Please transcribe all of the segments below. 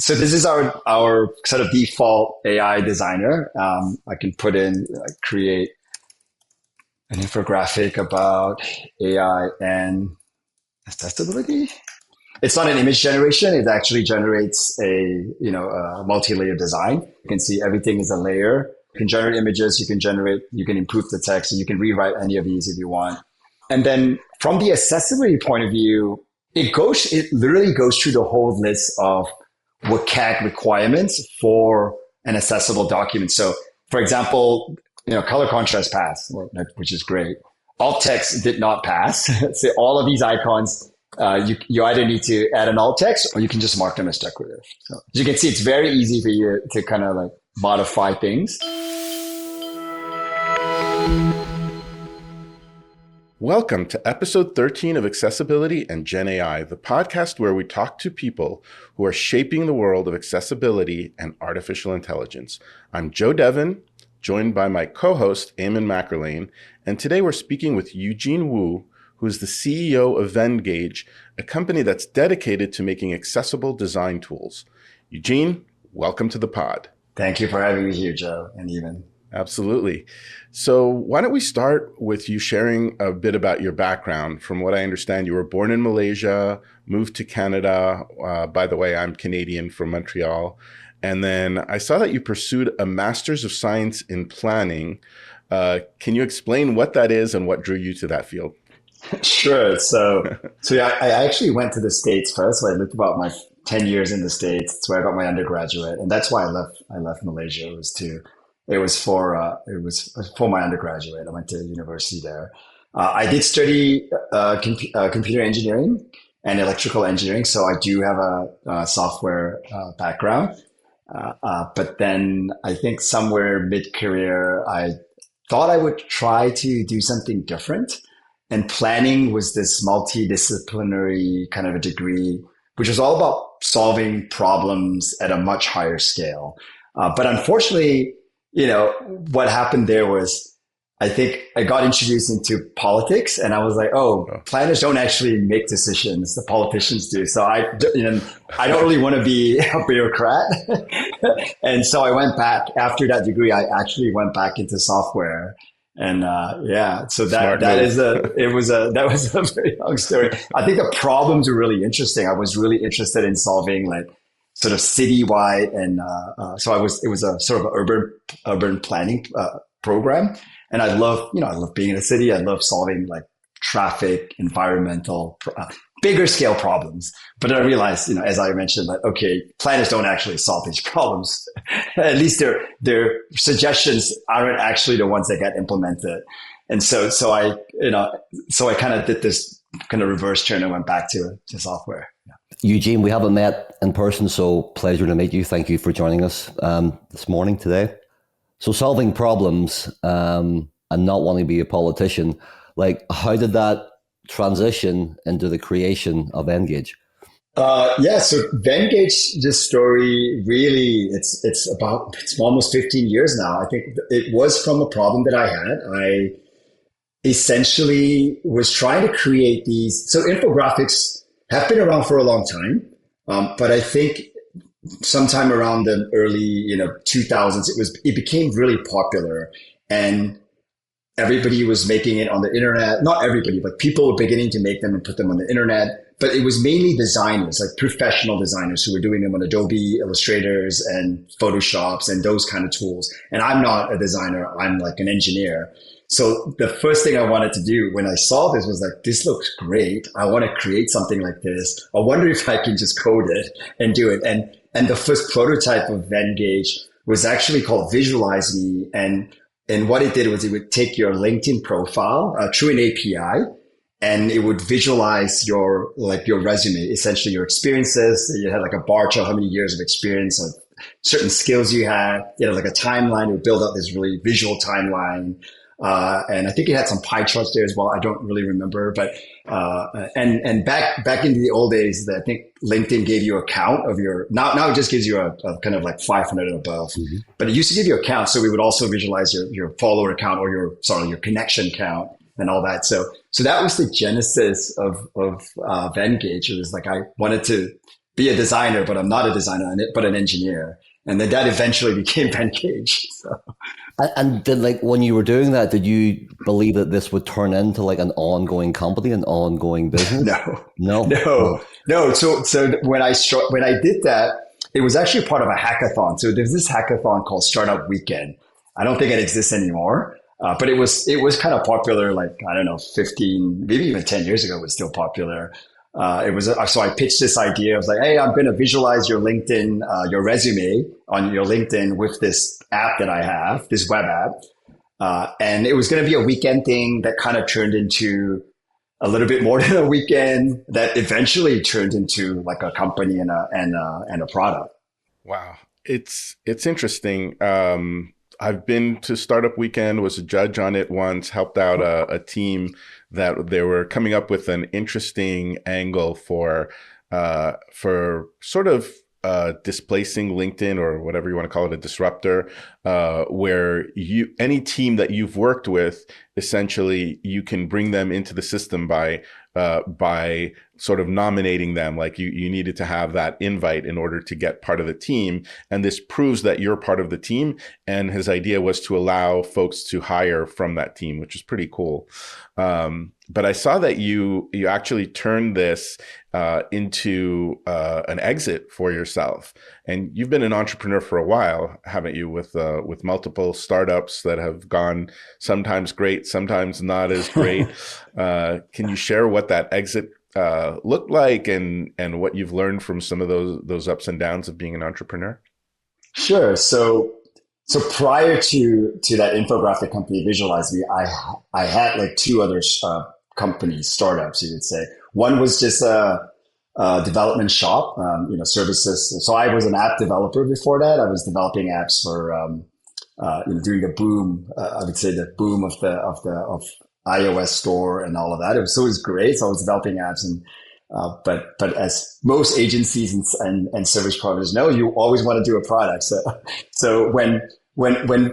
So this is our sort of default AI designer. I can put in, create an infographic about AI and accessibility. It's not an image generation. It actually generates a multi-layer design. You can see everything is a layer. You can generate images. You can improve the text. And you can rewrite any of these if you want. And then from the accessibility point of view, it literally goes through the whole list of WCAG requirements for an accessible document. So for example, color contrast passed, which is great. Alt text did not pass. So all of these icons, you either need to add an alt text or you can just mark them as decorative. So as you can see, it's very easy for you to kind of modify things. Welcome to episode 13 of Accessibility and Gen AI, the podcast where we talk to people who are shaping the world of accessibility and artificial intelligence. I'm Devon, joined by my co-host, Eamon McErlean, and today we're speaking with Eugene Woo, who is the CEO of Venngage, a company that's dedicated to making accessible design tools. Eugene, welcome to the pod. Thank you for having me here, Joe and Eamon. Absolutely. So why don't we start with you sharing a bit about your background? From what I understand, you were born in Malaysia, moved to Canada. By the way, I'm Canadian from Montreal. And then I saw that you pursued a Master's of Science in Planning. Can you explain what that is and what drew you to that field? Sure. So yeah, I actually went to the States first. So I lived about my 10 years in the States. That's where I got my undergraduate. And that's why I left Malaysia. It was for my undergraduate. I went to university there. I did study computer engineering and electrical engineering, so I do have a software background. But then I think somewhere mid-career, I thought I would try to do something different. And planning was this multidisciplinary kind of a degree, which was all about solving problems at a much higher scale. But unfortunately, what happened there was, I think I got introduced into politics and I was like, planners don't actually make decisions. The politicians do. So I don't really want to be a bureaucrat. And so I went back after that degree. I actually went back into software. And so that was a very long story. I think the problems were really interesting. I was really interested in solving sort of citywide, and it was a sort of urban planning program. And I love being in a city. I love solving traffic, environmental, bigger scale problems. But then I realized, as I mentioned, planners don't actually solve these problems. At least their suggestions aren't actually the ones that get implemented. And so I kind of did this kind of reverse turn and went back to software. Yeah. Eugene, we haven't met in person, so pleasure to meet you. Thank you for joining us this morning today. So solving problems and not wanting to be a politician, how did that transition into the creation of Venngage? So Venngage, this story really, it's almost 15 years now. I think it was from a problem that I had. I essentially was trying to create these. So infographics have been around for a long time, but I think sometime around the early 2000s, it became really popular, and everybody was making it on the internet. Not everybody, but people were beginning to make them and put them on the internet. But it was mainly designers, professional designers, who were doing them on Adobe Illustrators and Photoshops and those kind of tools. And I'm not a designer. I'm an engineer. So the first thing I wanted to do when I saw this was this looks great. I want to create something like this. I wonder if I can just code it and do it. And the first prototype of Venngage was actually called Visualize Me. And what it did was it would take your LinkedIn profile through an API, and it would visualize your resume, essentially your experiences. You had a bar chart, how many years of experience of certain skills you had. You had a timeline. It would build up this really visual timeline. And I think it had some pie charts there as well. I don't really remember, but and back in the old days, I think LinkedIn gave you a count of your. Now it just gives you a kind of 500 and above, mm-hmm. But it used to give you a count, so we would also visualize your follower count or your connection count and all that. So that was the genesis of Venngage. It was I wanted to be a designer, but I'm not a designer, but an engineer. And then that eventually became Venngage. So. And did, like, when you were doing that, did you believe that this would turn into like an ongoing company, an ongoing business? No, No. no, no. So when I did that, it was actually part of a hackathon. So there's this hackathon called Startup Weekend. I don't think it exists anymore, but it was kind of popular. Like, I don't know, 15, maybe even 10 years ago, it was still popular. It was so I pitched this idea. I was like, hey, I'm going to visualize your LinkedIn, your resume on your LinkedIn with this app that I have, this web app. And it was going to be a weekend thing that kind of turned into a little bit more than a weekend, that eventually turned into like a company and a product. Wow. It's interesting. I've been to Startup Weekend, was a judge on it once, helped out a team that they were coming up with an interesting angle for sort of displacing LinkedIn, or whatever you want to call it, a disruptor, where any team that you've worked with, essentially you can bring them into the system by sort of nominating them. Like you needed to have that invite in order to get part of the team. And this proves that you're part of the team. And his idea was to allow folks to hire from that team, which is pretty cool. But I saw that you actually turned this into an exit for yourself. And you've been an entrepreneur for a while, haven't you, with multiple startups that have gone sometimes great, sometimes not as great. Can you share what that exit looked like, and what you've learned from some of those ups and downs of being an entrepreneur? Sure. So prior to that infographic company, Visualize Me, I had like two other companies, startups, you would say. One was just a development shop, services. So I was an app developer before that. I was developing apps for during the boom. I would say the boom of iOS store and all of that. It was great. So I was developing apps, and but as most agencies and service providers know, you always want to do a product. So when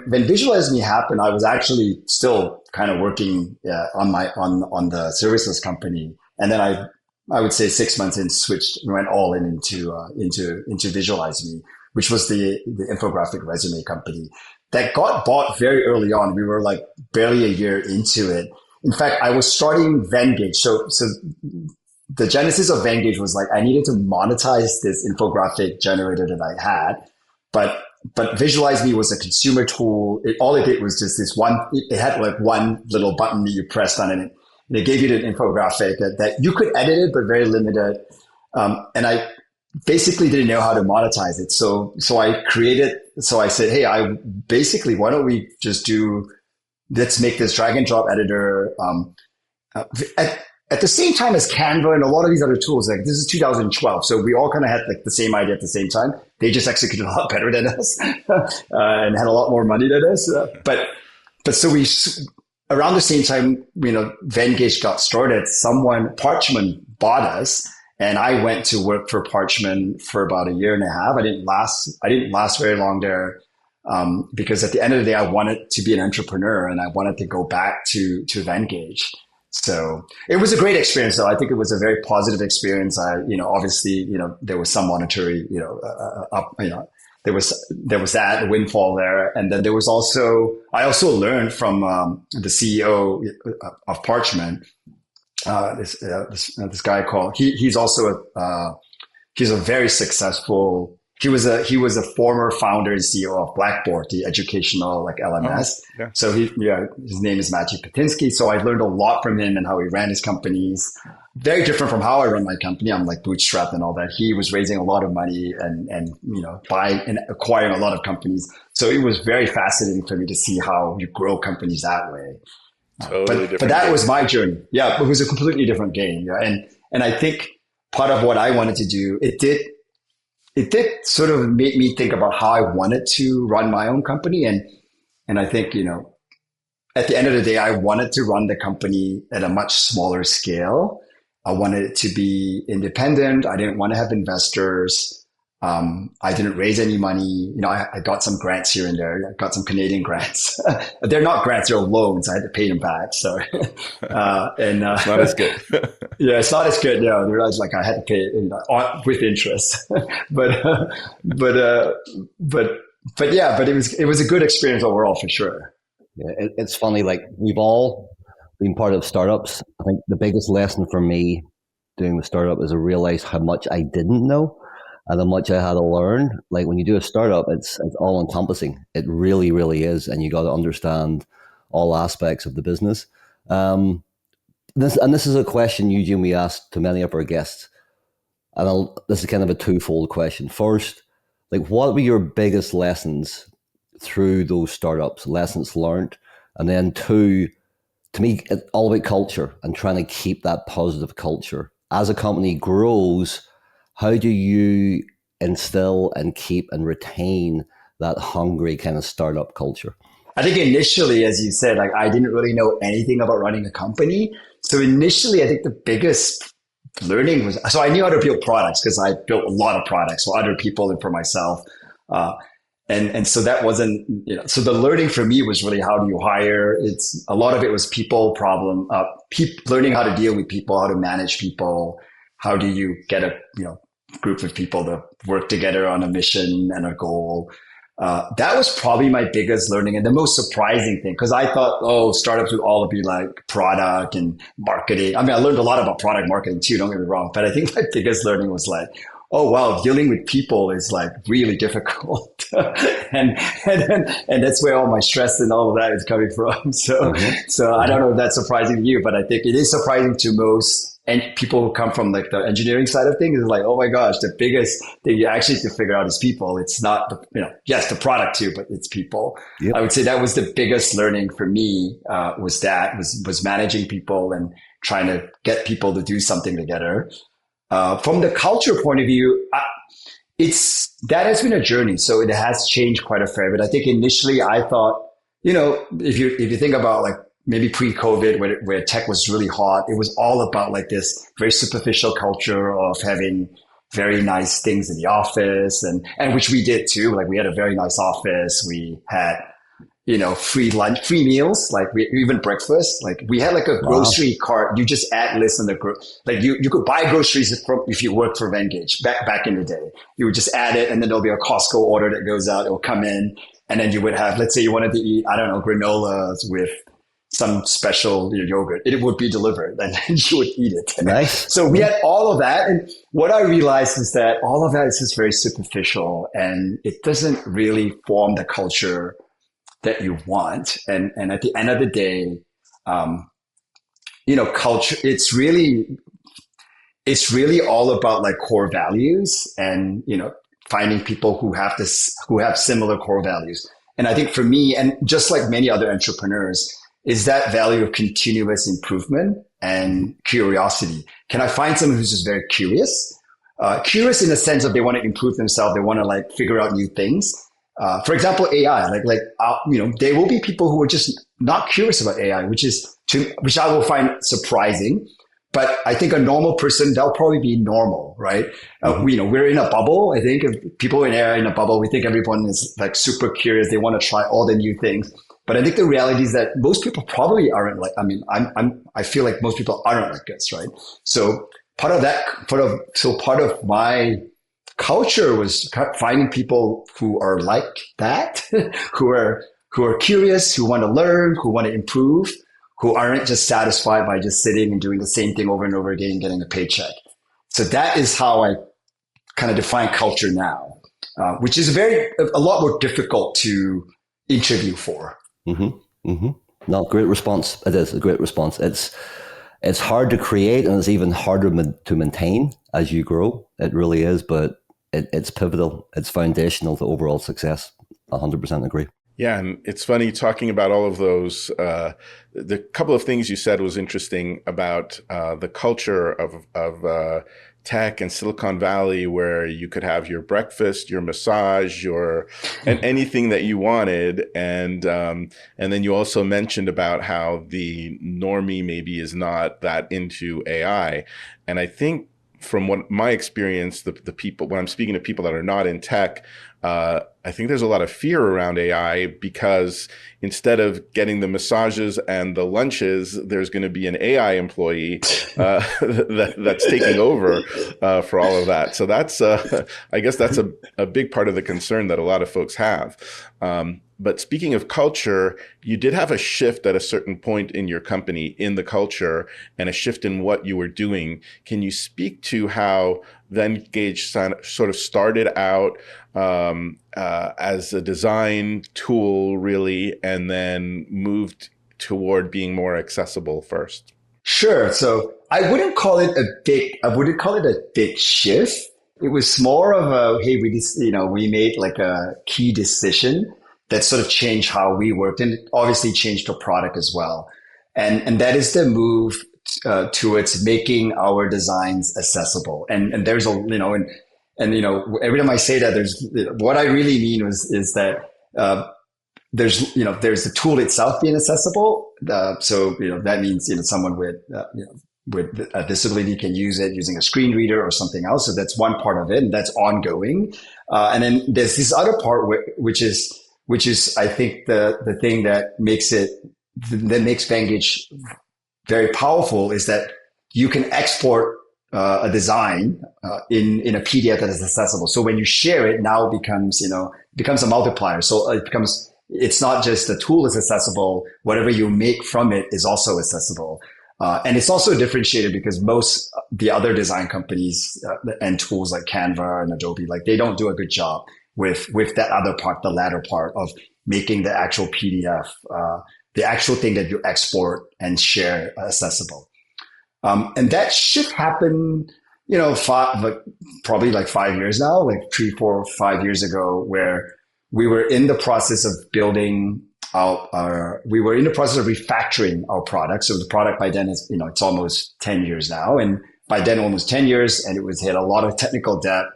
Visualize Me happened, I was actually still kind of working on the services company, and then I would say 6 months in, went all into Visualize Me, which was the infographic resume company that got bought very early on. We were like barely a year into it. In fact, I was starting Venngage. So the genesis of Venngage was like, I needed to monetize this infographic generator that I had, but Visualize Me was a consumer tool. All it did was just this one. It had like one little button that you pressed on, and it gave you an infographic that you could edit it, but very limited. And I basically didn't know how to monetize it. So I said, hey, why don't we just let's make this drag and drop editor. At the same time as Canva and a lot of these other tools. Like, this is 2012. So we all kind of had like the same idea at the same time. They just executed a lot better than us and had a lot more money than us. But so around the same time, Venngage got started, Parchment bought us, and I went to work for Parchment for about a year and a half. I didn't last very long there, because at the end of the day, I wanted to be an entrepreneur and I wanted to go back to Venngage. So it was a great experience, though. I think it was a very positive experience. Obviously, there was some monetary, there was that windfall there. And then there was I also learned from the CEO of Parchment, this guy he's a very successful, he was a former founder and CEO of Blackboard, the educational LMS. Oh, yeah. So his name is Matthew Patinsky. So I learned a lot from him and how he ran his companies. Very different from how I run my company. I'm like bootstrapped and all that. He was raising a lot of money and buying and acquiring a lot of companies. So it was very fascinating for me to see how you grow companies that way. Totally but that was my journey. Yeah, it was a completely different game. Yeah, and I think part of what I wanted to do, it did sort of make me think about how I wanted to run my own company. And I think, at the end of the day, I wanted to run the company at a much smaller scale. I wanted it to be independent. I didn't want to have investors. I didn't raise any money. I got some grants here and there. I got some Canadian grants. They're not grants; they're loans. I had to pay them back. So, It's not as good. yeah, it's not as good. I realized like I had to pay with interest, but but uh, but but it was a good experience overall for sure. Yeah, it's funny. Like we've all been part of startups. I think the biggest lesson for me doing the startup is I realized how much I didn't know and how much I had to learn. Like when you do a startup, it's all encompassing. It really, really is, and you got to understand all aspects of the business. Um, this is a question, Eugene, we asked to many of our guests, and this is kind of a twofold question. First, like what were your biggest lessons through those startups? Lessons learned, and then two, to me, it's all about culture and trying to keep that positive culture as a company grows. How do you instill and keep and retain that hungry kind of startup culture? I think initially, as you said, like I didn't really know anything about running a company. So initially, I think the biggest learning was, so I knew how to build products because I built a lot of products for other people and for myself. Uh, and so that wasn't, so the learning for me was really how do you hire? It's a lot of it was people problem, learning how to deal with people, how to manage people. How do you get a, group of people to work together on a mission and a goal? That was probably my biggest learning and the most surprising thing because I thought, startups would all be like product and marketing. I mean, I learned a lot about product marketing too, don't get me wrong. But I think my biggest learning was like, oh, wow, dealing with people is like really difficult. and that's where all my stress and all of that is coming from. So, so I don't know if that's surprising to you, but I think it is surprising to most. And people who come from like the engineering side of things is like, oh my gosh, the biggest thing you actually have to figure out is people. It's not, yes, the product too, but it's people. Yep. I would say that was the biggest learning for me, was managing people and trying to get people to do something together. From the culture point of view, that has been a journey. So it has changed quite a fair bit. I think initially I thought, if you think about like, maybe pre-COVID where tech was really hot, it was all about like this very superficial culture of having very nice things in the office and which we did too. Like we had a very nice office. We had, free lunch, free meals, like even breakfast. Like we had like a grocery cart. You just add lists on like you could buy groceries if you worked for Venngage back in the day. You would just add it and then there'll be a Costco order that goes out. It will come in and then you would have, let's say you wanted to eat, I don't know, granolas with some special yogurt, it would be delivered and you would eat it. Nice. So we had all of that. And what I realized is that all of that is just very superficial and it doesn't really form the culture that you want. And at the end of the day, culture, it's really all about like core values and, finding people who have similar core values. And I think for me, and just like many other entrepreneurs, is that value of continuous improvement and curiosity. Can I find someone who's just very curious? Curious in the sense of they want to improve themselves. They want to like figure out new things. For example, AI, there will be people who are just not curious about AI, which I will find surprising. But I think a normal person, they'll probably be normal, right? We're in a bubble. I think if people in AI in a bubble, we think everyone is like super curious. They want to try all the new things. But I think the reality is that most people probably aren't like, I feel like most people aren't like us, right? So part of my culture was finding people who are like that, who are curious, who want to learn, who want to improve, who aren't just satisfied by just sitting and doing the same thing over and over again and getting a paycheck. So that is how I kind of define culture now, which is a lot more difficult to interview for. Mm-hmm. Mm-hmm. No, great response. It is a great response. It's hard to create and it's even harder to maintain as you grow. It really is, but it's pivotal. It's foundational to overall success. 100% agree. Yeah, and it's funny talking about all of those. The couple of things you said was interesting about the culture of tech and Silicon Valley, where you could have your breakfast, your massage, and anything that you wanted, and then you also mentioned about how the normie maybe is not that into AI, and I think from what my experience, the people, when I'm speaking to people that are not in tech, I think there's a lot of fear around AI because instead of getting the massages and the lunches, there's going to be an AI employee that's taking over for all of that. So that's, I guess that's a big part of the concern that a lot of folks have. But speaking of culture, you did have a shift at a certain point in your company in the culture and a shift in what you were doing. Can you speak to how Venngage sort of started out as a design tool, really, and then moved toward being more accessible first? Sure. So I wouldn't call it a big shift. It was more of a, hey, we made like a key decision that sort of changed how we worked and obviously changed the product as well. And that is the move towards making our designs accessible. And there's every time I say that, what I really mean is that there's the tool itself being accessible. So that means someone with a disability can use it using a screen reader or something else. So that's one part of it, and that's ongoing. And then there's this other part which is I think the thing that makes Venngage very powerful is that you can export a design in a PDF that is accessible. So when you share it, now it becomes a multiplier. So it's not just the tool is accessible, whatever you make from it is also accessible. And it's also differentiated because most the other design companies and tools like Canva and Adobe, like they don't do a good job with that other part, the latter part of making the actual PDF, the actual thing that you export and share accessible. And that shift happened, probably like 5 years now, like 3, 4, 5 years ago, where we were in the process of building we were in the process of refactoring our product. So the product by then is, it's almost 10 years now. And by then almost 10 years, and it had a lot of technical debt.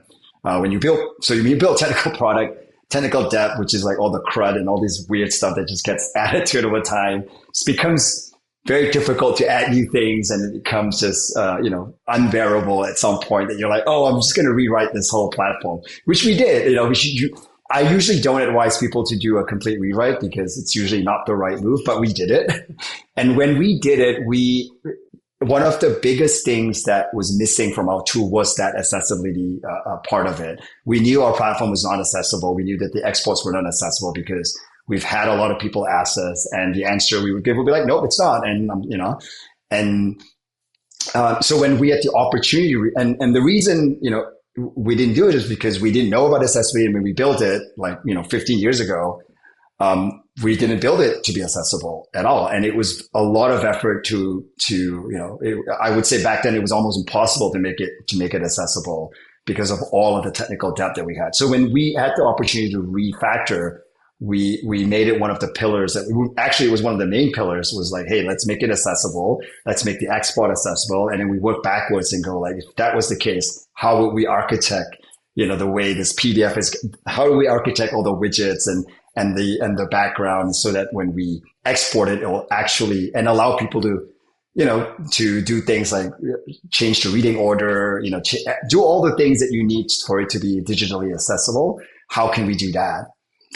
When you build technical debt, which is like all the CRUD and all this weird stuff that just gets added to it over time, it becomes very difficult to add new things, and it becomes just unbearable at some point that you're like, oh, I'm just going to rewrite this whole platform, which we did. I usually don't advise people to do a complete rewrite because it's usually not the right move, but we did it. And when we did it, one of the biggest things that was missing from our tool was that accessibility part of it. We knew our platform was not accessible. We knew that the exports were not accessible because we've had a lot of people ask us, and the answer we would give would be like, nope, it's not. And so when we had the opportunity, and the reason, we didn't do it is because we didn't know about accessibility. And when we built it, 15 years ago, we didn't build it to be accessible at all. And it was a lot of effort I would say back then it was almost impossible to make it accessible because of all of the technical debt that we had. So when we had the opportunity to refactor, we made it one of the pillars it was one of the main pillars was like, hey, let's make it accessible. Let's make the export accessible. And then we work backwards and go like, if that was the case, how would we architect, the way this PDF is, how do we architect all the widgets and the background so that when we export it, it will actually, and allow people to, to do things like change the reading order, do all the things that you need for it to be digitally accessible. How can we do that?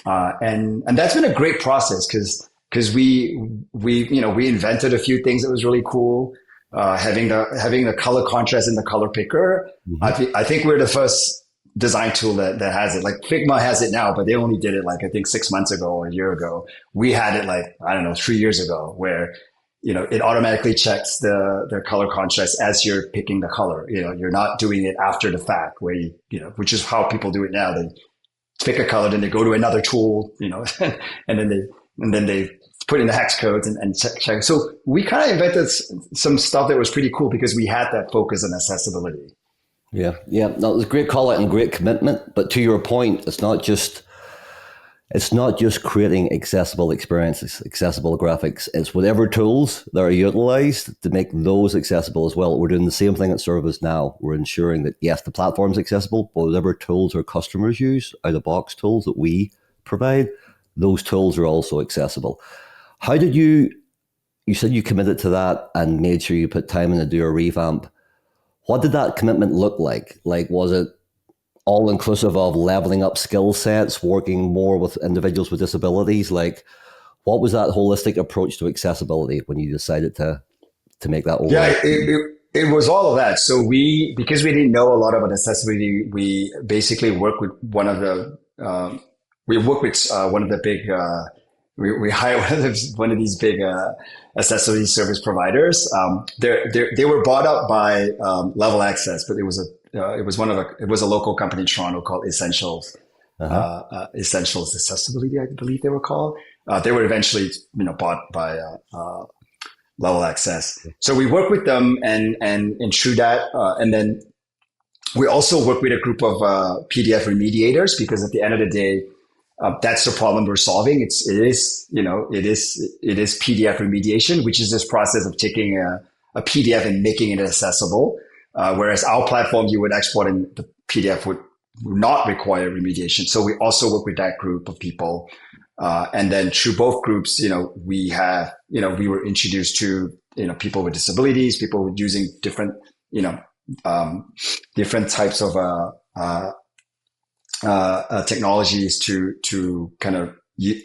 And that's been a great process because we invented a few things that was really cool. Having the color contrast in the color picker. Mm-hmm. I think we're the first design tool that has it. Like Figma has it now, but they only did it I think 6 months ago or a year ago. We had it 3 years ago, where it automatically checks the color contrast as you're picking the color. You're not doing it after the fact, where which is how people do it now. They pick a color, then they go to another tool, and then they put in the hex codes and check. So we kind of invented some stuff that was pretty cool because we had that focus on accessibility. Yeah. No, it was a great call out and great commitment. But to your point, it's not just creating accessible experiences, accessible graphics. It's whatever tools that are utilized to make those accessible as well. We're doing the same thing at Service now. We're ensuring that, yes, the platform's accessible, but whatever tools our customers use, out-of-box tools that we provide, those tools are also accessible. How did you said you committed to that and made sure you put time in to do a revamp. What did that commitment look like? Like, was it all inclusive of leveling up skill sets, working more with individuals with disabilities? Like, what was that holistic approach to accessibility when you decided to make that Yeah, overall? it was all of that. So because we didn't know a lot about accessibility, we basically worked with one of the, one of the big, we hired one of these big accessibility service providers. They were bought up by Level Access, but it was a local company in Toronto called Essentials. Essentials Accessibility, I believe they were called. They were eventually, bought by Level Access. So we work with them and through that, and then we also work with a group of PDF remediators, because at the end of the day, that's the problem we're solving. It is PDF remediation, which is this process of taking a PDF and making it accessible. Whereas our platform, you would export and the PDF would not require remediation. So we also work with that group of people. And then through both groups, we were introduced to, people with disabilities, people with using different, different types of, technologies to kind of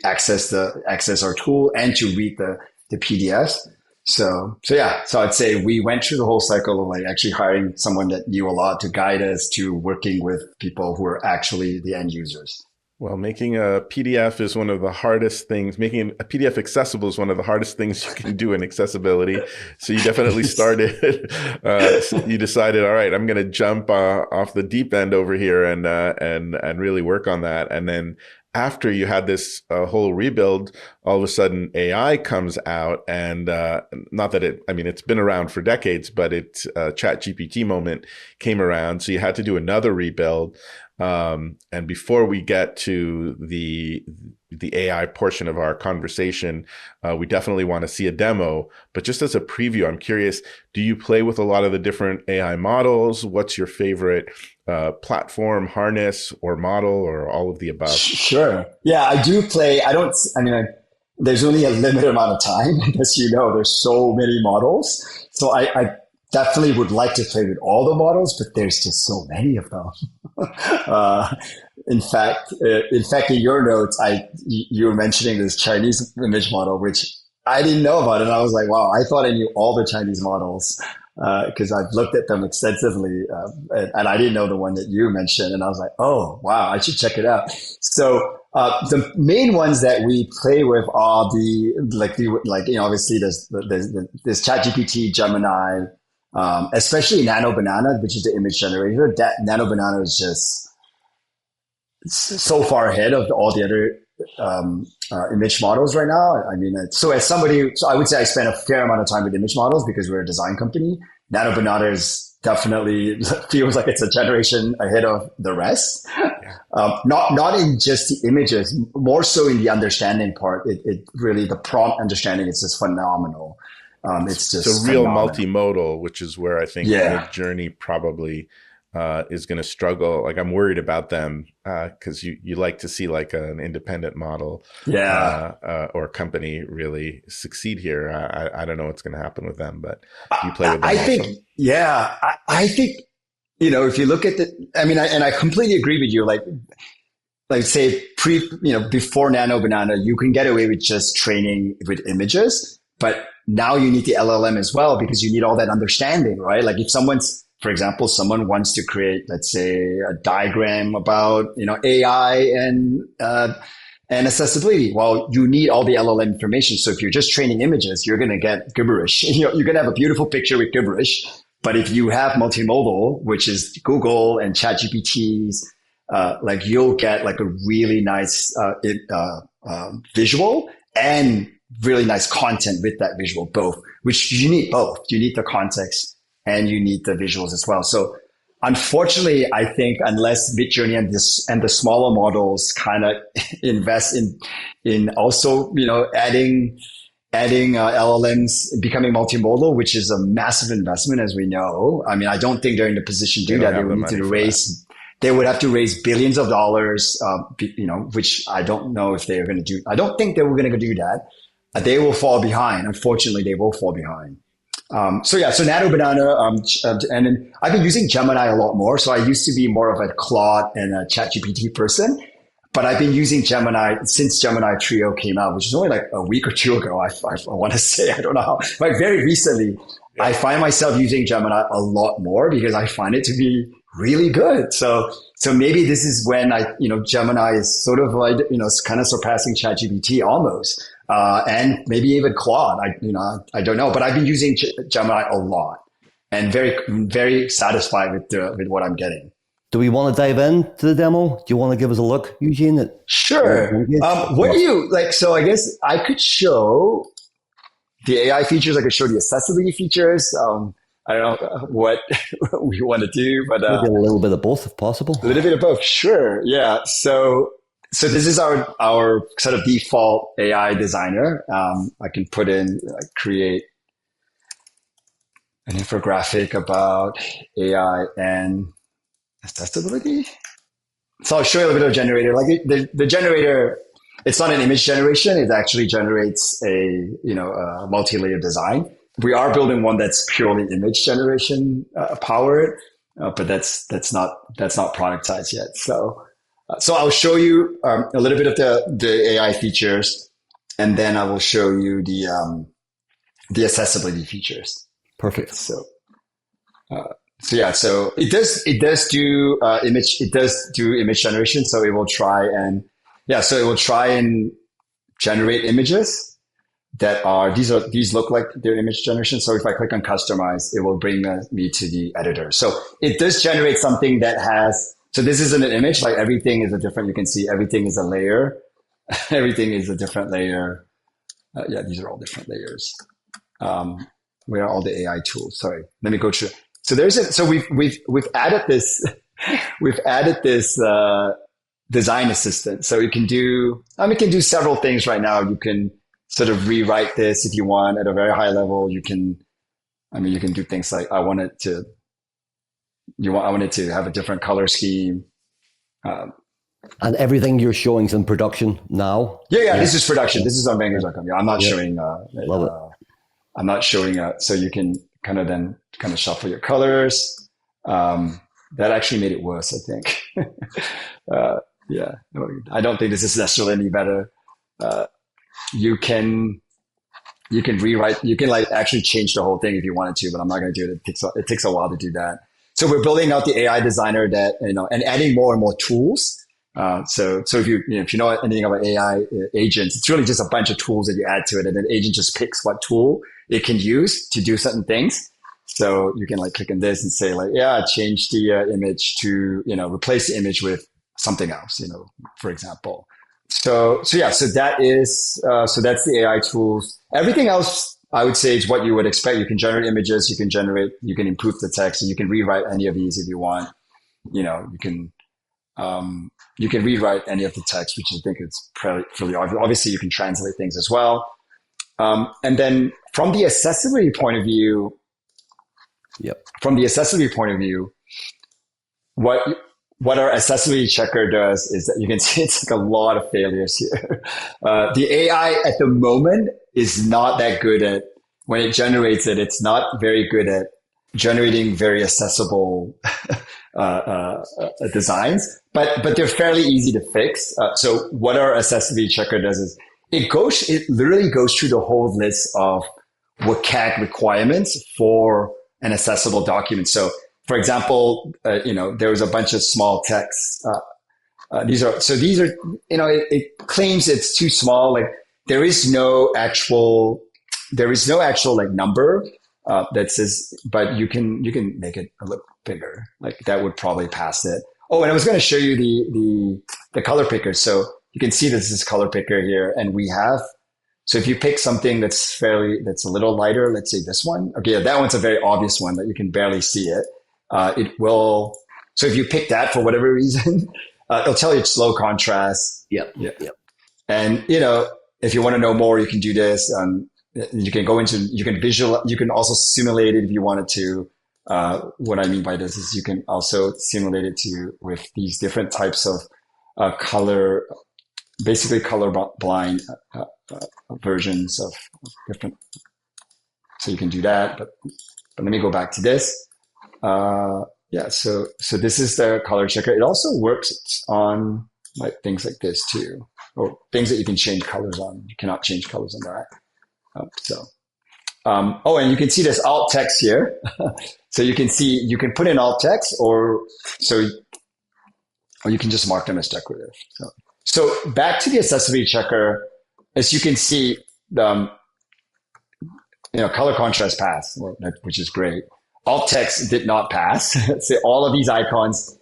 access our tool and to read the PDFs. So I'd say we went through the whole cycle of like actually hiring someone that knew a lot to guide us to working with people who are actually the end users. Well, making a PDF is one of the hardest things. Making a PDF accessible is one of the hardest things you can do in accessibility. So you definitely started. You decided, all right, I'm going to jump off the deep end over here and really work on that. And then after you had this whole rebuild, all of a sudden AI comes out, and not that it's been around for decades, but ChatGPT moment came around. So you had to do another rebuild. And before we get to the AI portion of our conversation, we definitely want to see a demo. But just as a preview, I'm curious, do you play with a lot of the different AI models? What's your favorite platform, harness, or model, or all of the above? Sure. Yeah, I do play. There's only a limited amount of time. As you know, there's so many models. So I definitely would like to play with all the models, but there's just so many of them. In fact, in your notes, you were mentioning this Chinese image model, which I didn't know about, and I was like, wow, I thought I knew all the Chinese models because I've looked at them extensively, and I didn't know the one that you mentioned, and I was like, oh wow, I should check it out. So the main ones that we play with are obviously there's ChatGPT, Gemini. Especially Nano Banana, which is the image generator. That Nano Banana is just so far ahead of all the other image models right now. So I would say I spend a fair amount of time with image models because we're a design company. Nano Banana is definitely feels like it's a generation ahead of the rest. Not in just the images, more so in the understanding part. It really, the prompt understanding is just phenomenal. It's just a real phenomenal. multimodal, which is where I think Midjourney probably is going to struggle. Like I'm worried about them because you like to see like an independent model or company really succeed here. I don't know what's going to happen with them, but you play with them. I think if you look at I completely agree with you. Like say before Nano Banana, you can get away with just training with images, but now you need the LLM as well because you need all that understanding, right? Like if for example, someone wants to create, let's say, a diagram about, AI and accessibility. Well, you need all the LLM information. So if you're just training images, you're going to get gibberish. You're going to have a beautiful picture with gibberish. But if you have multimodal, which is Google and ChatGPT's, you'll get like a really nice visual and really nice content with that visual, both, which you need both. You need the context and you need the visuals as well. So unfortunately, I think unless Midjourney and the smaller models kind of invest in also, adding LLMs, becoming multimodal, which is a massive investment, as we know. I don't think they're in the position to do that. They would have to raise billions of dollars, which I don't know if they're going to do. I don't think they were going to do that. They will fall behind. Unfortunately, they will fall behind. So Nano Banana, and then I've been using Gemini a lot more. So I used to be more of a Claude and a ChatGPT person, but I've been using Gemini since Gemini Trio came out, which is only like a week or two ago. I want to say, I don't know how, like very recently, I find myself using Gemini a lot more because I find it to be really good. So maybe this is when Gemini is sort of like, it's kind of surpassing ChatGPT almost. And maybe even Claude. I don't know, but I've been using Gemini a lot and very, very satisfied with what I'm getting. Do we want to dive into the demo? Do you want to give us a look, Eugene? Sure. What do you like? So I guess I could show the AI features. I could show the accessibility features. I don't know what we want to do, but maybe a little bit of both, if possible. A little bit of both, sure. Yeah. So this is our sort of default AI designer. I can put in create an infographic about AI and accessibility. So I'll show you a little bit of generator. Like the generator, it's not an image generation. It actually generates a multi-layer design. We are building one that's purely image generation powered, but that's not productized yet. So I'll show you a little bit of the AI features, and then I will show you the accessibility features. Perfect. So it does do image generation. So it will try and generate images that are these look like their image generation. So if I click on customize, it will bring me to the editor. So it does generate something that has. So this isn't an image. Like everything is a different. You can see everything is a layer. Everything is a different layer. These are all different layers. Where are all the AI tools? Sorry, let me go through. So we've added this design assistant. So it can do several things right now. You can sort of rewrite this if you want at a very high level. You can do things like I want it to have a different color scheme. And everything you're showing is in production now? Yeah. This is production. This is on Venngage.com. Yeah, I'm not showing. Love it. I'm not showing. So you can kind of shuffle your colors. That actually made it worse, I think. I don't think this is necessarily any better. You can rewrite. You can actually change the whole thing if you wanted to, but I'm not going to do it. It takes a while to do that. So we're building out the AI designer that and adding more and more tools. So if you know anything about AI agents, it's really just a bunch of tools that you add to it, and then agent just picks what tool it can use to do certain things. So you can click on this and say change the image to replace the image with something else, for example. So that's the AI tools. Everything else I would say is what you would expect. You can generate images, you can improve the text, and you can rewrite any of these if you want. You can rewrite any of the text, which I think is fairly obvious. Obviously, you can translate things as well. And then from the accessibility point of view, what our accessibility checker does is that you can see it's a lot of failures here. The AI at the moment is not that good at, when it generates it, it's not very good at generating very accessible designs, but they're fairly easy to fix. So what our accessibility checker does is it literally goes through the whole list of WCAG requirements for an accessible document. So for example, there was a bunch of small texts. It claims it's too small. There is no actual number that says, but you can make it a little bigger. That would probably pass it. Oh, and I was going to show you the color picker. So you can see this is color picker here, and we have. So if you pick something that's a little lighter, let's say this one. Okay, that one's a very obvious one that you can barely see it. It will. So if you pick that for whatever reason, it'll tell you it's low contrast. Yep. And if you want to know more, you can do this. You can also simulate it if you wanted to. What I mean by this is you can also simulate it with these different types of color, basically color blind versions of different. So you can do that, but let me go back to this. Yeah, so this is the color checker. It also works on like things like this too, or things that you can change colors on. You cannot change colors on that. Oh, and you can see this alt text here. So you can see, you can put in alt text or you can just mark them as decorative. So back to the accessibility checker, as you can see, color contrast passed, which is great. Alt text did not pass. So all of these icons,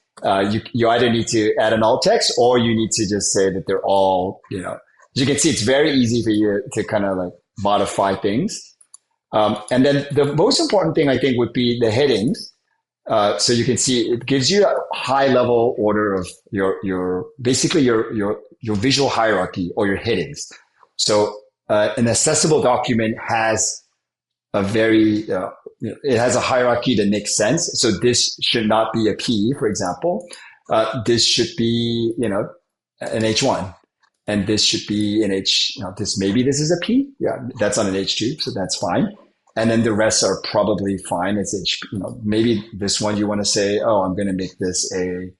you either need to add an alt text or you need to just say that they're all, as you can see, it's very easy for you to kind of like modify things. And then the most important thing I think would be the headings. So you can see it gives you a high level order of your basically your visual hierarchy or your headings. So an accessible document has a very it has a hierarchy that makes sense. So this should not be a P, for example. This should be an H1, and this should be an H. This is a P. Yeah, that's on an H2, so that's fine. And then the rest are probably fine as H. Maybe this one you want to say, oh, I'm going to make this an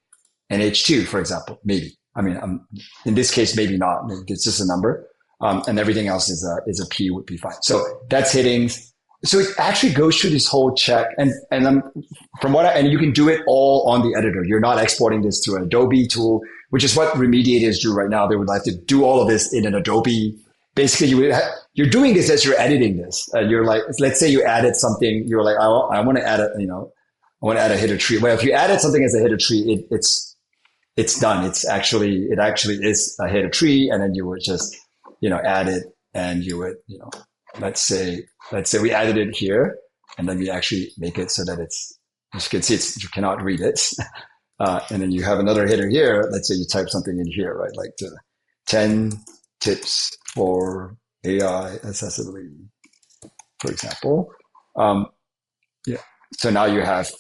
H2, for example. Maybe. I mean, in this case, maybe not. Maybe it's just a number, and everything else is a P would be fine. So that's headings. So it actually goes through this whole check, and you can do it all on the editor. You're not exporting this to an Adobe tool, which is what remediators do right now. They would like to do all of this in an Adobe. Basically, you're doing this as you're editing this. You're like, let's say you added something. You're like, I want to add I want to add a header tree. Well, if you added something as a header tree, it's done. It actually is a header tree, and then you would just add it, and you would let's say we added it here, and then we actually make it so that it's, as you can see, you cannot read it. And then you have another header here. Let's say you type something in here, right? Like 10 tips for AI accessibility, for example. So now you have,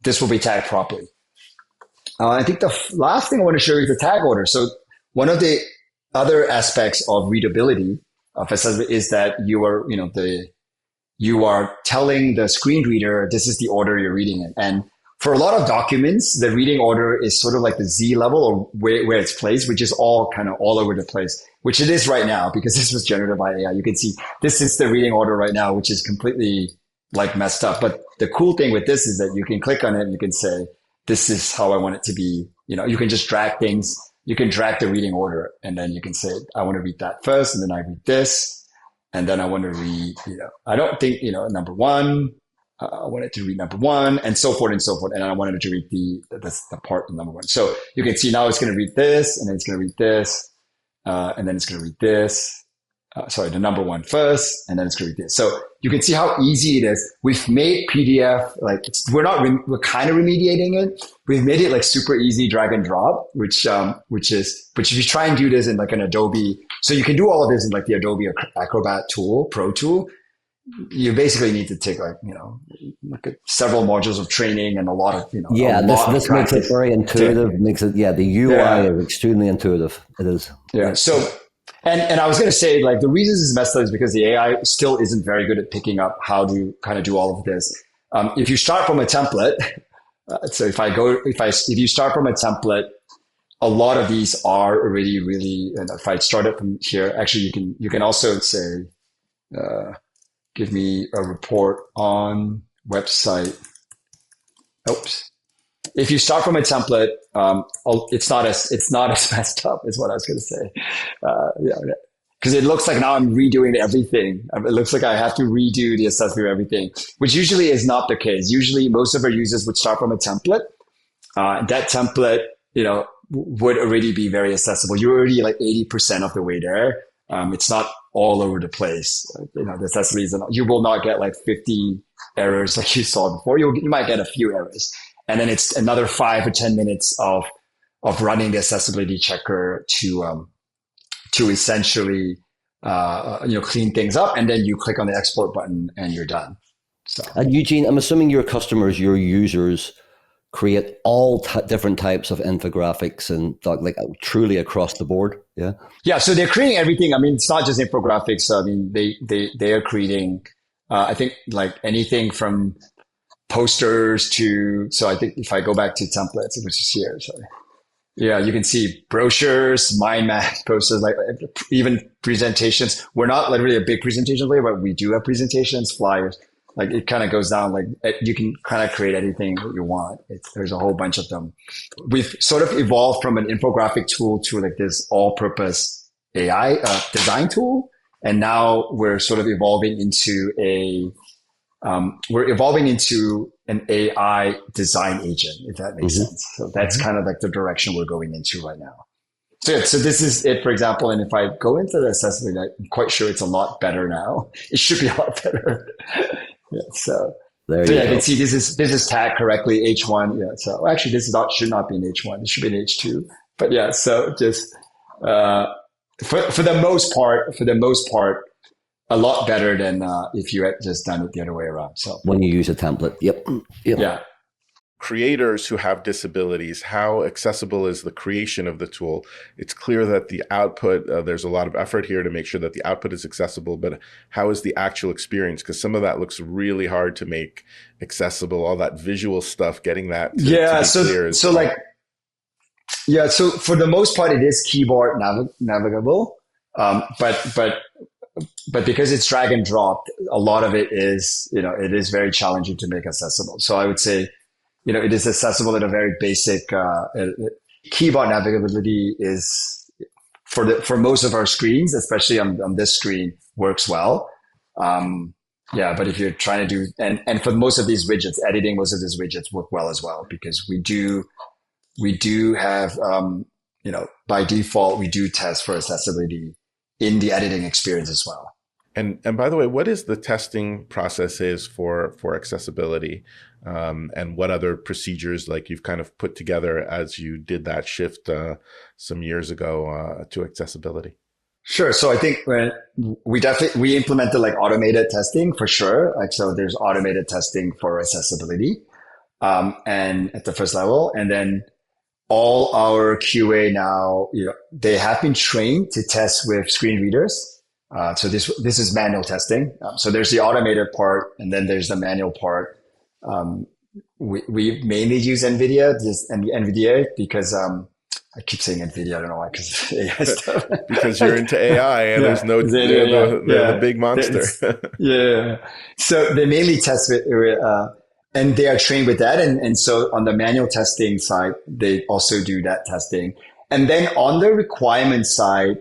this will be tagged properly. I think the last thing I want to show you is the tag order. So one of the other aspects of readability of accessibility is that you are telling the screen reader, this is the order you're reading in. And for a lot of documents, the reading order is sort of like the Z level or where it's placed, which is all kind of all over the place, which it is right now because this was generated by AI. You can see this is the reading order right now, which is completely like messed up. But the cool thing with this is that you can click on it and you can say, this is how I want it to be. You can just drag things. You can drag the reading order, and then you can say, I want to read that first, and then I read this, and then I want to read, I don't think, number one, I wanted to read number one, and so forth and so forth. And I wanted to read the part of number one. So you can see now it's going to read this, and then it's going to read this, and then it's going to read this. The number one first, and then it's going to read this. So you can see how easy it is. We've made PDF, we're kind of remediating it. We've made it like super easy drag and drop, which is, but if you try and do this in like an Adobe, so you can do all of this in like the Adobe Acrobat tool, Pro tool. You basically need to take several modules of training and a lot of, this makes it very intuitive. The UI is extremely intuitive. It is. Yeah. So, and I was going to say, like, the reason this is messed up is because the AI still isn't very good at picking up how to kind of do all of this. If you start from a template, so if you start from a template, a lot of these are already really, and if I started from here, actually you can also say, give me a report on website. Oops. If you start from a template, it's not as messed up is what I was going to say. Because it looks like now I'm redoing everything. It looks like I have to redo the assessment of everything, which usually is not the case. Usually most of our users would start from a template. That template, would already be very accessible. You're already like 80% of the way there. It's not all over the place. The accessibility you will not get like 50 errors like you saw before. You might get a few errors. And then it's another 5 or 10 minutes of running the accessibility checker to essentially, clean things up. And then you click on the export button and you're done. So. And Eugene, I'm assuming your customers, your users create all different types of infographics and like truly across the board. Yeah. Yeah. So they're creating everything. I mean, it's not just infographics. I mean, they are creating, I think like anything from posters to, so I think if I go back to templates, which is here, sorry. Yeah, you can see brochures, mind map posters, like even presentations. We're not literally a big presentation layer, but we do have presentations, flyers. Like it kind of goes down, like you can kind of create anything that you want. There's a whole bunch of them. We've sort of evolved from an infographic tool to like this all-purpose AI design tool. And now we're sort of evolving into an AI design agent, if that makes sense. So that's kind of like the direction we're going into right now. So, yeah, so this is it, for example. And if I go into the assessment, I'm quite sure it's a lot better now. It should be a lot better. Yeah, so yeah, you can see this is tagged correctly, H1. Yeah, so actually should not be an H1. It should be an H2. But yeah, so just for the most part, a lot better than if you had just done it the other way around. So when you use a template, yep. Yeah. Creators who have disabilities, how accessible is the creation of the tool? It's clear that the output, there's a lot of effort here to make sure that the output is accessible, but how is the actual experience? Because some of that looks really hard to make accessible, all that visual stuff, getting that to be clear. So for the most part, it is keyboard navigable. But because it's drag and drop, a lot of it is, it is very challenging to make accessible. So I would say, it is accessible at a very basic, keyboard navigability is for most of our screens, especially on this screen, works well. But if you're trying to do, and for most of these widgets, editing most of these widgets work well as well, because we do have, by default, we do test for accessibility in the editing experience as well. And by the way, what is the testing process is for accessibility, and what other procedures like you've kind of put together as you did that shift some years ago to accessibility? Sure. So I think we implemented like automated testing for sure. Like, so there's automated testing for accessibility, and at the first level, and then all our QA now, they have been trained to test with screen readers. So this is manual testing. So there's the automated part, and then there's the manual part. We mainly use NVIDIA because I keep saying NVIDIA. I don't know why, because AI stuff. Because you're into AI, and there's the big monster. Yeah. So they mainly test with. And they are trained with that. And so on the manual testing side, they also do that testing. And then on the requirement side,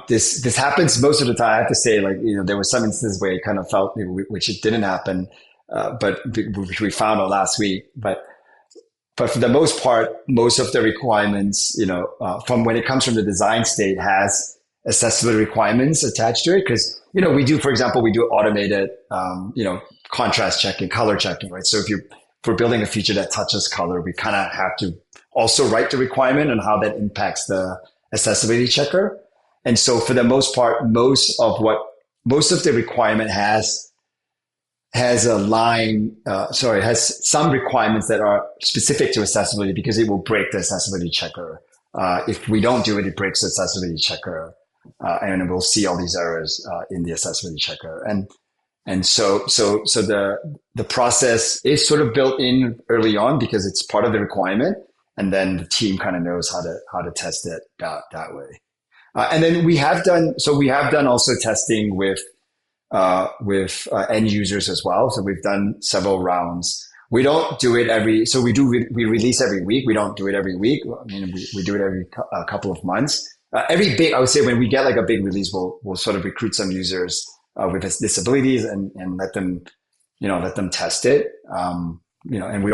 this happens most of the time. I have to say, like, there were some instances where it kind of felt, which it didn't happen, but which we found out last week. But for the most part, most of the requirements, from when it comes from the design state, has accessibility requirements attached to it. Because, for example, we do automated, contrast checking, color checking, right? So if we're building a feature that touches color, we kind of have to also write the requirement and how that impacts the accessibility checker. And so for the most part, most of the requirement has has some requirements that are specific to accessibility, because it will break the accessibility checker. If we don't do it, it breaks the accessibility checker, and we'll see all these errors in the accessibility checker. And so the process is sort of built in early on because it's part of the requirement, and then the team kind of knows how to test it that way. And then we have done also testing with end users as well. So we've done several rounds. We don't do it we release every week. We don't do it every week. I mean, we do it every couple of months. I would say when we get like a big release, we'll sort of recruit some users with disabilities and let them test it. And we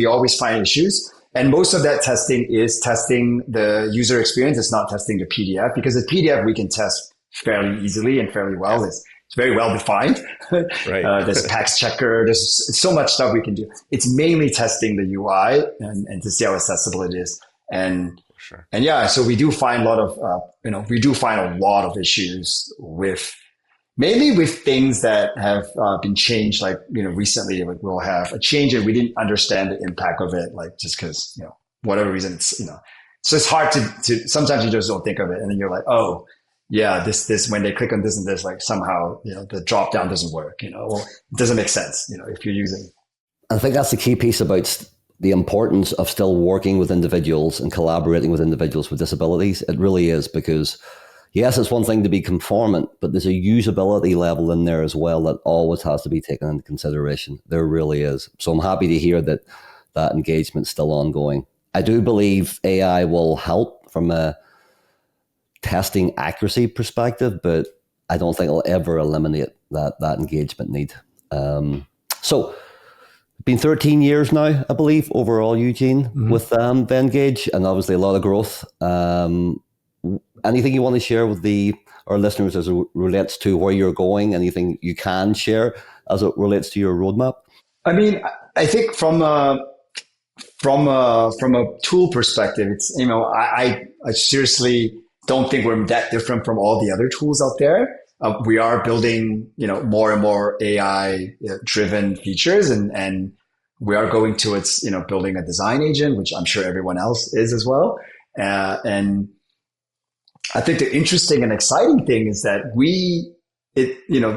always find issues. And most of that testing is testing the user experience. It's not testing the PDF, because the PDF we can test fairly easily and fairly well. It's very well defined. Right. There's a PAX checker. There's so much stuff we can do. It's mainly testing the UI and to see how accessible it is. And sure. And yeah, so we do find a lot of issues mainly with things that have been changed, like, recently, like we'll have a change and we didn't understand the impact of it, like just because, whatever reason so it's hard to sometimes you just don't think of it. And then you're like, oh, yeah, this when they click on this and this, like somehow, the drop down doesn't work, or it doesn't make sense, if you're using. I think that's the key piece about the importance of still working with individuals and collaborating with individuals with disabilities. It really is, because yes, it's one thing to be conformant, but there's a usability level in there as well that always has to be taken into consideration. There really is. So I'm happy to hear that that engagement's still ongoing. I do believe AI will help from a testing accuracy perspective, but I don't think it'll ever eliminate that engagement need. So been 13 years now, I believe, overall, Eugene, with Venngage, and obviously a lot of growth. Anything you want to share with our listeners as it relates to where you're going? Anything you can share as it relates to your roadmap? I mean, I think from a tool perspective, it's, I seriously don't think we're that different from all the other tools out there. We are building, more and more AI driven features, and we are going towards, building a design agent, which I'm sure everyone else is as well. And I think the interesting and exciting thing is that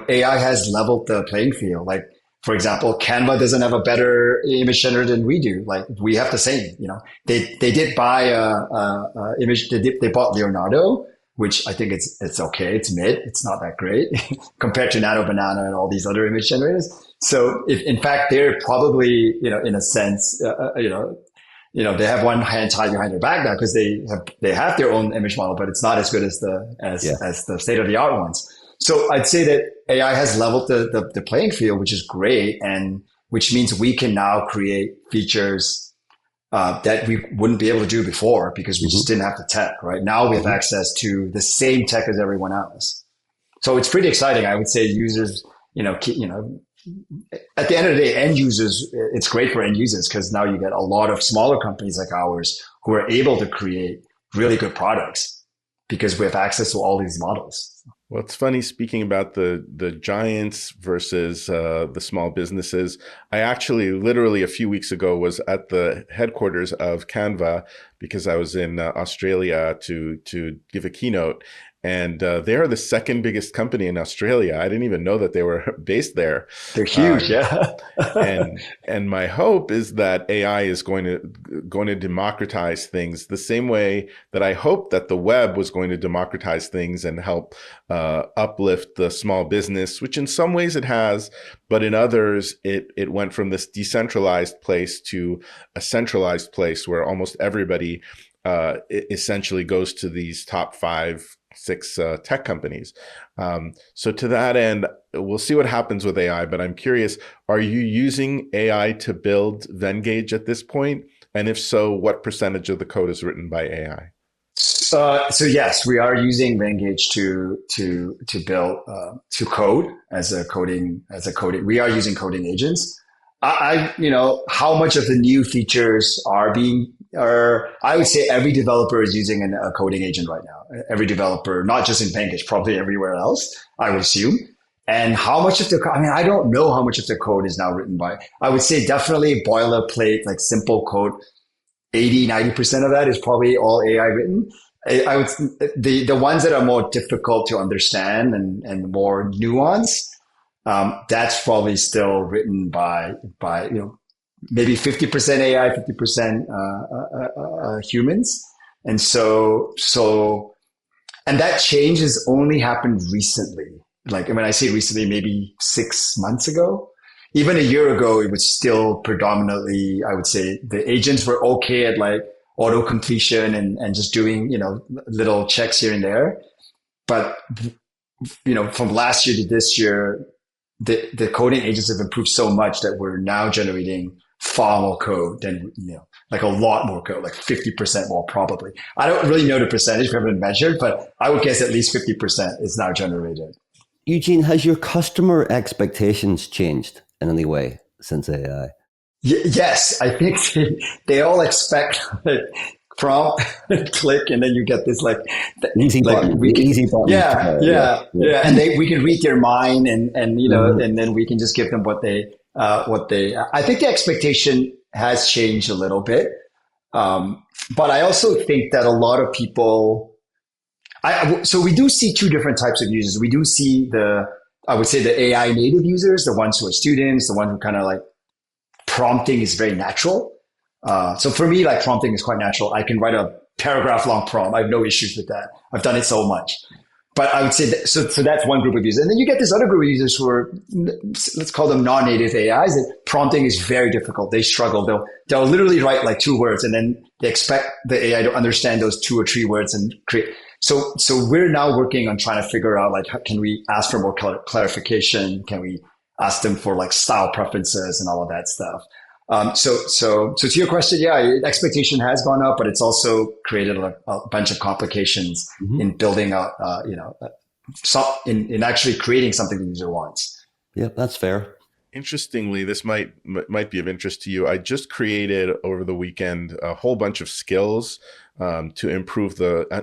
AI has leveled the playing field. Like, for example, Canva doesn't have a better image generator than we do. Like, we have the same, they did buy image. They bought Leonardo, which I think it's okay. It's mid. It's not that great compared to Nano Banana and all these other image generators. So in fact, they're probably, in a sense, they have one hand tied behind their back now, because they have their own image model, but it's not as good as the state of the art ones. So I'd say that AI has leveled the playing field, which is great, and which means we can now create features that we wouldn't be able to do before, because we just didn't have the tech. Right now, we have access to the same tech as everyone else. So it's pretty exciting. I would say users, at the end of the day, end users, it's great for end users, because now you get a lot of smaller companies like ours who are able to create really good products because we have access to all these models. Well, it's funny, speaking about the giants versus the small businesses. I actually literally a few weeks ago was at the headquarters of Canva, because I was in Australia to give a keynote. And they are the second biggest company in Australia. I didn't even know that they were based there. They're huge, yeah. and my hope is that AI is going to democratize things the same way that I hope that the web was going to democratize things and help uplift the small business, which in some ways it has, but in others it went from this decentralized place to a centralized place where almost everybody essentially goes to these top 5, 6 tech companies. So to that end, we'll see what happens with AI, but I'm curious, are you using AI to build Venngage at this point? And if so, what percentage of the code is written by AI? So yes, we are using Venngage to build to code as a coding. We are using coding agents. How much of the new features I would say every developer is using a coding agent right now. Every developer, not just in Venngage, probably everywhere else, I would assume. And how much of I don't know how much of the code is now written by. I would say definitely boilerplate, like simple code, 80-90% of that is probably all AI written. The ones that are more difficult to understand and more nuanced, that's probably still written by maybe 50% AI, 50% humans. And and that change has only happened recently. Like, when I say recently, maybe 6 months ago. Even a year ago, it was still predominantly, I would say, the agents were okay at like auto completion and just doing, little checks here and there. But, from last year to this year, the coding agents have improved so much that we're now generating far more code than, like a lot more code, like 50% more probably. I don't really know the percentage, we haven't measured, but I would guess at least 50% is now generated. Eugene, has your customer expectations changed in any way since AI? Yes, I think they all expect prompt, click, and then you get this like easy button. Yeah. And we can read their mind, and and then we can just give them what they. I think the expectation has changed a little bit, but I also think that a lot of people. So we do see two different types of users. We do see I would say the AI native users, the ones who are students, the ones who kind of like prompting is very natural. So for me, like prompting is quite natural. I can write a paragraph long prompt. I have no issues with that. I've done it so much. But I would say so that's one group of users. And then you get this other group of users who are, let's call them non-native AIs. That prompting is very difficult. They struggle. They'll literally write like 2 words and then they expect the AI to understand those 2 or 3 words and create. So we're now working on trying to figure out like, how can we ask for more clarification? Can we ask them for like style preferences and all of that stuff? So to your question, yeah, expectation has gone up, but it's also created a bunch of complications in building out, in actually creating something the user wants. Yeah, that's fair. Interestingly, this might be of interest to you. I just created over the weekend a whole bunch of skills to improve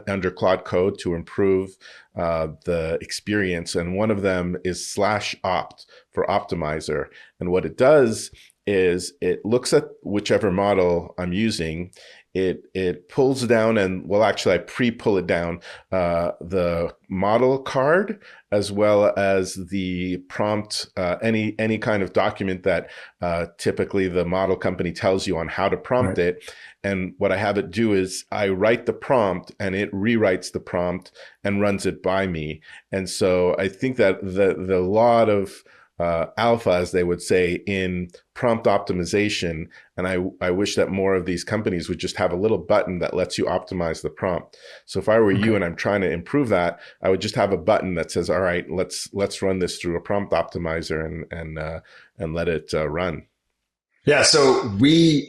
under Claude Code to improve the experience, and one of them is /opt for optimizer. And what it does is it looks at whichever model I'm using. It pulls down I pre-pull it down, the model card, as well as the prompt, any kind of document that typically the model company tells you on how to prompt it. And what I have it do is I write the prompt and it rewrites the prompt and runs it by me. And so I think that the lot of alpha, as they would say, in prompt optimization. And I wish that more of these companies would just have a little button that lets you optimize the prompt. So if I were you and I'm trying to improve that, I would just have a button that says, all right, let's run this through a prompt optimizer and let it run. Yeah, so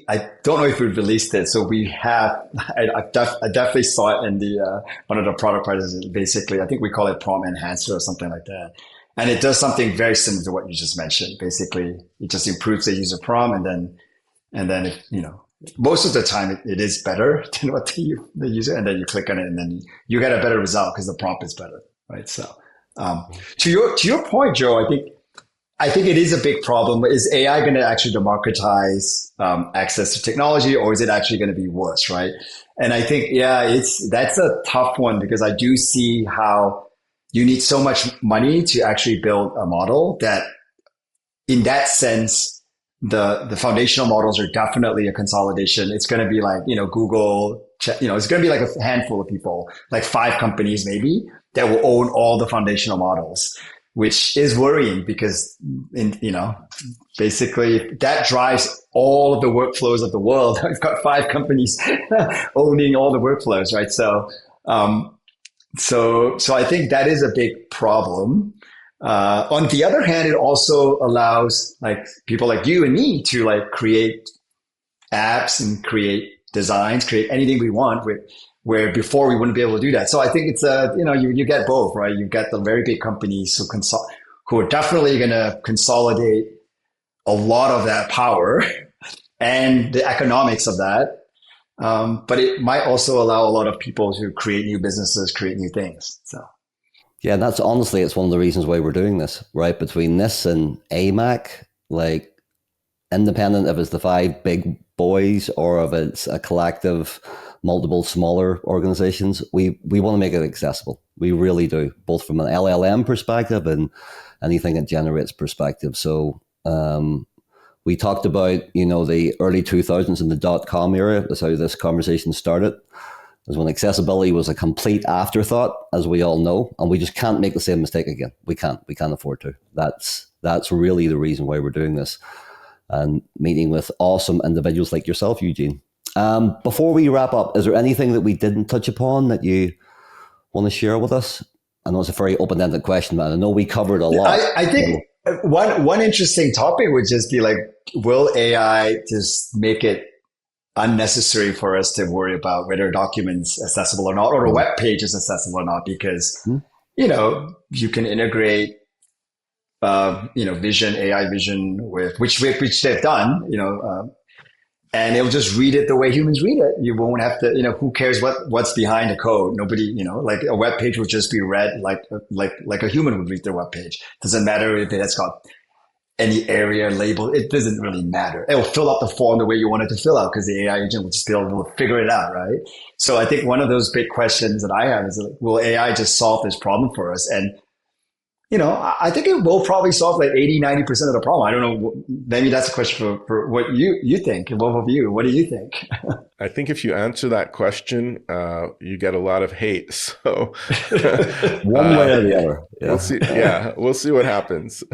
I don't know if we've released it. So we have, I definitely saw it in the one of the product prices. Basically, I think we call it prompt enhancer or something like that. And it does something very similar to what you just mentioned. Basically, it just improves the user prompt, and then if, most of the time it is better than what the user, and then you click on it and then you get a better result because the prompt is better, right? So to your point, Joe, I think it is a big problem. Is AI going to actually democratize access to technology, or is it actually going to be worse, right? And I think, that's a tough one, because I do see how you need so much money to actually build a model that, in that sense, the foundational models are definitely a consolidation. It's going to be like, Google, it's going to be like a handful of people, like 5 companies maybe, that will own all the foundational models, which is worrying because, basically that drives all of the workflows of the world. We've got 5 companies owning all the workflows, right? So I think that is a big problem. On the other hand, it also allows like people like you and me to like create apps and create designs, create anything we want, where before we wouldn't be able to do that. So I think it's you get both, right? You get the very big companies who are definitely going to consolidate a lot of that power and the economics of that. But it might also allow a lot of people to create new businesses, create new things. So, yeah, that's honestly, it's one of the reasons why we're doing this, right? Between this and AMAC, like, independent if it's the 5 big boys or if it's a collective, multiple smaller organizations, we want to make it accessible. We really do, both from an LLM perspective and anything it generates perspective. So, we talked about, the early 2000s in the .com era. That's how this conversation started. Is when accessibility was a complete afterthought, as we all know, and we just can't make the same mistake again. We can't afford to. That's really the reason why we're doing this, and meeting with awesome individuals like yourself, Eugene. Before we wrap up, is there anything that we didn't touch upon that you want to share with us? I know it's a very open-ended question, but I know we covered a lot. I think one interesting topic would just be like, will AI just make it unnecessary for us to worry about whether a document's accessible or not, or a web page is accessible or not? Because, you can integrate, vision, AI vision with which they've done, and it'll just read it the way humans read it. You won't have to, who cares what's behind the code? Nobody, like a web page will just be read like a human would read their web page. Doesn't matter if it has got any area label. It doesn't really matter. It will fill out the form the way you want it to fill out because the AI agent will just be able to figure it out, right? So I think one of those big questions that I have is like, will AI just solve this problem for us? And I think it will probably solve like 80, 90% of the problem. I don't know. Maybe that's a question for what you think. Both of you, what do you think? I think if you answer that question, you get a lot of hate. So one way or the other. Yeah. We'll see. Yeah, we'll see what happens.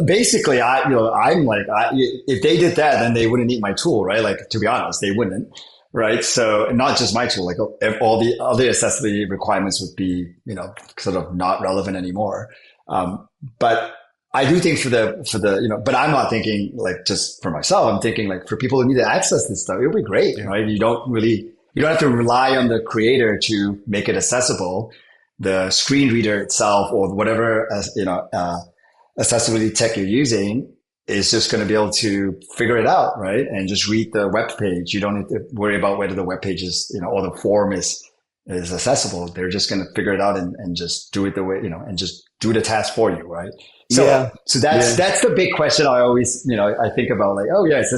Basically, I'm like, if they did that, then they wouldn't need my tool, right? Like, to be honest, they wouldn't. Right. So not just my tool, like all the other accessibility requirements would be, sort of not relevant anymore. But I do think but I'm not thinking like just for myself. I'm thinking like for people who need to access this stuff, it would be great. Right. You don't have to rely on the creator to make it accessible. The screen reader itself or whatever, accessibility tech you're using is just going to be able to figure it out, right? And just read the web page. You don't need to worry about whether the web page is, or the form is accessible. They're just going to figure it out and just do it the way, and just do the task for you, right? So that's the big question I always, I think about like, oh yeah, is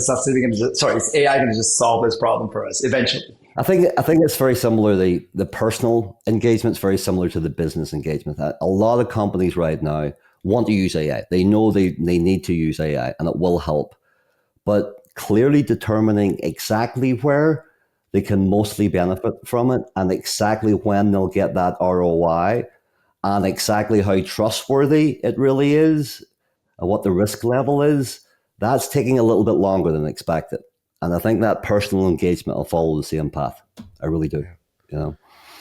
AI going to just solve this problem for us eventually? I think it's very similar. The personal engagement's very similar to the business engagement. A lot of companies right now want to use AI. They know they need to use AI and it will help. But clearly determining exactly where they can mostly benefit from it and exactly when they'll get that ROI and exactly how trustworthy it really is and what the risk level is, that's taking a little bit longer than expected. And I think that personal engagement will follow the same path. I really do.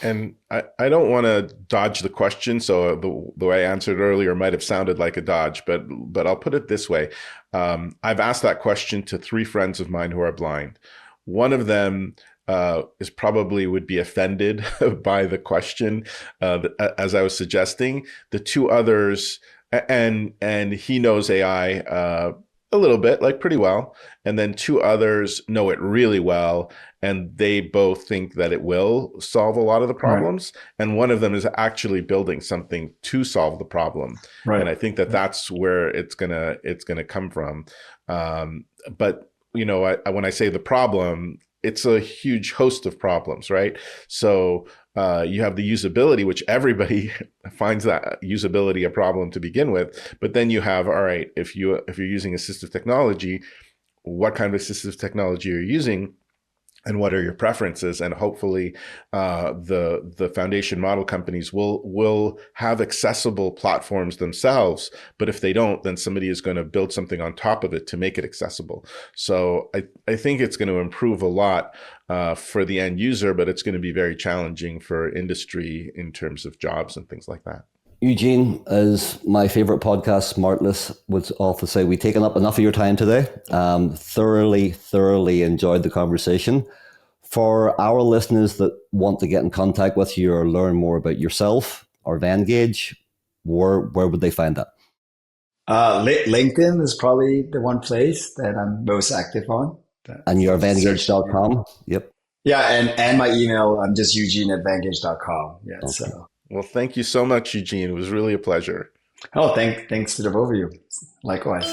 And I don't want to dodge the question, so the way I answered earlier might have sounded like a dodge, but I'll put it this way. I've asked that question to 3 friends of mine who are blind. One of them would be offended by the question, as I was suggesting. The 2 others, and he knows AI a little bit, like pretty well. And then 2 others know it really well. And they both think that it will solve a lot of the problems. Right. And one of them is actually building something to solve the problem. Right. And I think that's where it's gonna come from. But when I say the problem, it's a huge host of problems, right? So you have the usability, which everybody finds that usability a problem to begin with. But then you have, all right, if you're using assistive technology, what kind of assistive technology are you using? And what are your preferences? And hopefully, the foundation model companies will have accessible platforms themselves. But if they don't, then somebody is going to build something on top of it to make it accessible. So I think it's going to improve a lot for the end user, but it's going to be very challenging for industry in terms of jobs and things like that. Eugene, as my favorite podcast, Smartless, would often say, we've taken up enough of your time today. Thoroughly enjoyed the conversation. For our listeners that want to get in contact with you or learn more about yourself or Venngage, where would they find that? LinkedIn is probably the one place that I'm most active on. And your Venngage.com? Yep. Yeah, and my email, I'm just Eugene@venngage.com. Yeah, okay. So. Well, thank you so much, Eugene. It was really a pleasure. Oh, thanks to the both of you. Likewise.